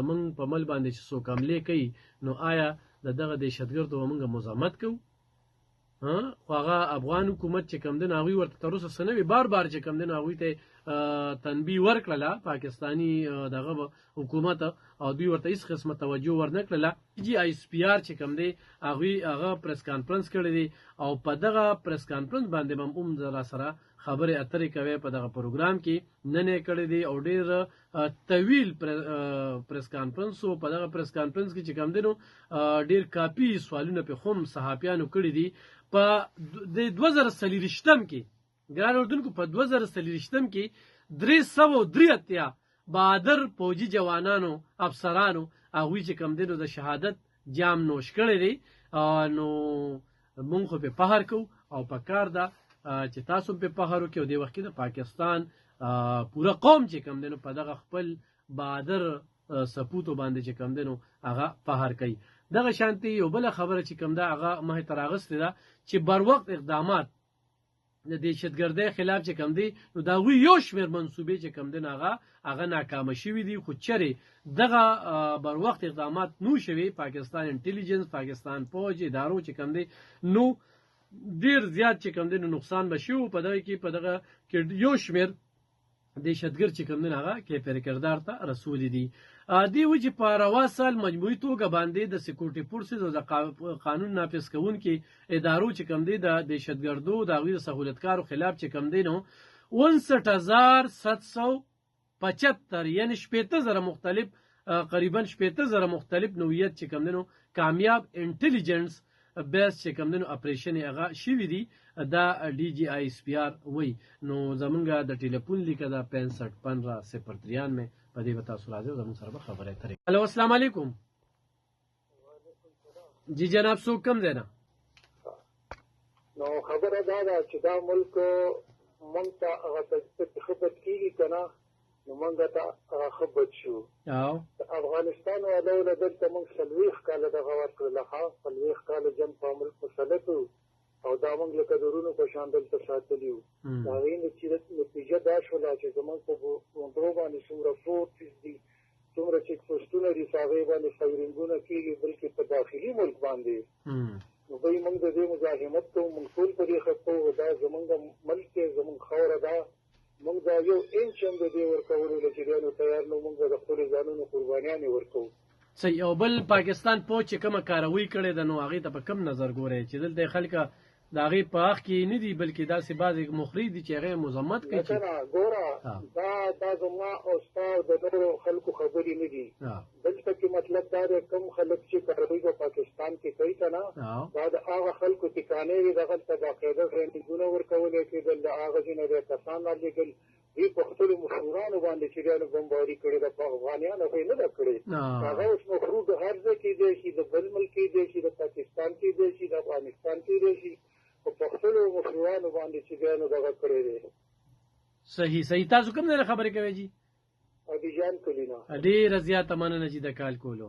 زمونږ په مل باندې چې څوک حملې کوي نو آیا د دغه دهشتګردو به موږ مزاحمت کوو؟ خو هغه افغان حکومت چې کوم دی نو هغوی ورته تر اوسه څه نه وي بار بار چې کوم دی نو هغوی ته تنبیه ورکړله پاکستاني دغه حکومت او دوی ورته هېڅ قسمه توجه ورنه کړله. جی آی اس پی آر چې کوم دی هغوی هغه پریس کانفرنس کړی دی او په دغه پریس کانفرنس باندې به هم راسره خبرې اترې کوي په دغه پروګرام کې نن یې کړی دی او ډېر طویل پریس کانفرنس و. په دغه پریس کانفرنس کې چې کوم دی نو ډېر کافي سوالونه پې هم صحافیانو کړي دي. په 2023 کې ګران اردوونکو په 2023 کې 383 بهادر فوجي جوانانو افسرانو هغوی چې کوم دی نو د شهادت جام نوش کړی دی. نو مونږ خو پې فخر کوو او په کار ده چې تاسو هم پې فخر وکړئ او دې وخت کې د پاکستان پوره قوم چې کوم دی نو په دغه خپل بهادر سپوتو باندې چې کوم دی نو هغه فخر کوي. دغه شانتي یو بله خبره چې کوم ده هغه مخې ته راغستې ده چې بر وخت اقدامات د دهشتګردۍ خلاف چې کوم دی نو د هغوی یو شمېر منصوبې چې کوم دی نو هغه ناکامه شوي دي. خو چرې دغه بر وخت اقدامات نو شوي پاکستان انټیلیجنس پاکستان فوج ادارو چې کوم دی نو ډېر زیات چې کوم دی نو نقصان به شوي په دغه کې په دغه کې یو شمېر دهشتګرد چې کوم دی هغه کیفر کردار ته رسولي دي. دې و چې په روا سال مجموعي توګه باندې د سکیورټي فورسز او د قانون نافذ کوونکي ادارو چې کوم دی د دهشتګردو د هغوی د سهولتکارو خلاف چې کوم دی نو 69775 یعنې 18000 مختلف قریبا 18000 مختلف نوعیت چې کوم دی نو کامیاب انټیلیجنس بیس چې کوم دی نو اپریشن یې هغه شوي دي. دا ډي جی آی اس پی آر وایي. نو زمونږ د ټلیفون لیکه ده 6515 په دې به تاسو راځئ او زموږ سره به خبرې اترې. هلو السلام علیکم. جی جناب څوک کوم دی نه؟ نو خبره دا ده چې دا ملک مونږ ته هغه ښه بد کېږي که نه نو مونږ ته هغه ښه بد شو. افغانستان والو له دلته مونږ 40 کاله دغه ورکړله 40 کاله جنګ په ملک مسلط وو او دا مونږ لکه د ورونو په شان دلته ساتلي وو. د هغې نتیجه دا شوله چې زمونږ په غونډو باندې څومره فورسز دي څومره چیک پوسټونه دي په هغې باندې فایرنګونه کېږي بلکې په داخلي ملک باندې نو دوی مونږ د دې مزاحمت کوو. مونږ ټول په دې ښه کوو. دا زمونږ ملک دی زمونږ خاوره ده. مونږ دا یو انچ هم د دې ورکولو له چې دی نو تیار نو مونږ د خپلو ځانونو قربانیانې ورکوو. صحیح. او بل پاکستان فوج چې کومه کاروي کړې ده نو هغې ته په کم نظر ګورئ چې دلته خلکه د هغې په حق کې نه دي بلکې داسې بعضې مخرج دي چې هغې مذمت کوي. ګوره دا زما او ستا د نورو خلکو خبرې نه دي. دلته کې مطلب دا دی کوم خلک چې کاروي په پاکستان کې کوي که نه دا د هغه خلکو ټکانې وي دغلته باقاعده ټرېننګونه ورکولی کېدل د هغه ځینې د کسان رالېږل دوی په خپلو مشرانو باندې چې دی نو بمباري کړې ده په افغانیانو خو یې نه ده کړې. هغه اوس مفروض د هر ځای کېدی شي د بل ملک کېدی شي د پاکستان کېدی شي د افغانستان کېدی شي خو په خپلو مشرانو باندې چې دی نو دغه کړی دی. صحیح صحیح. تاسو کوم ځای نه خبرې کوئ جي؟ ادیجان کلینا. ډېره زیاته مننه چې د کال کولو.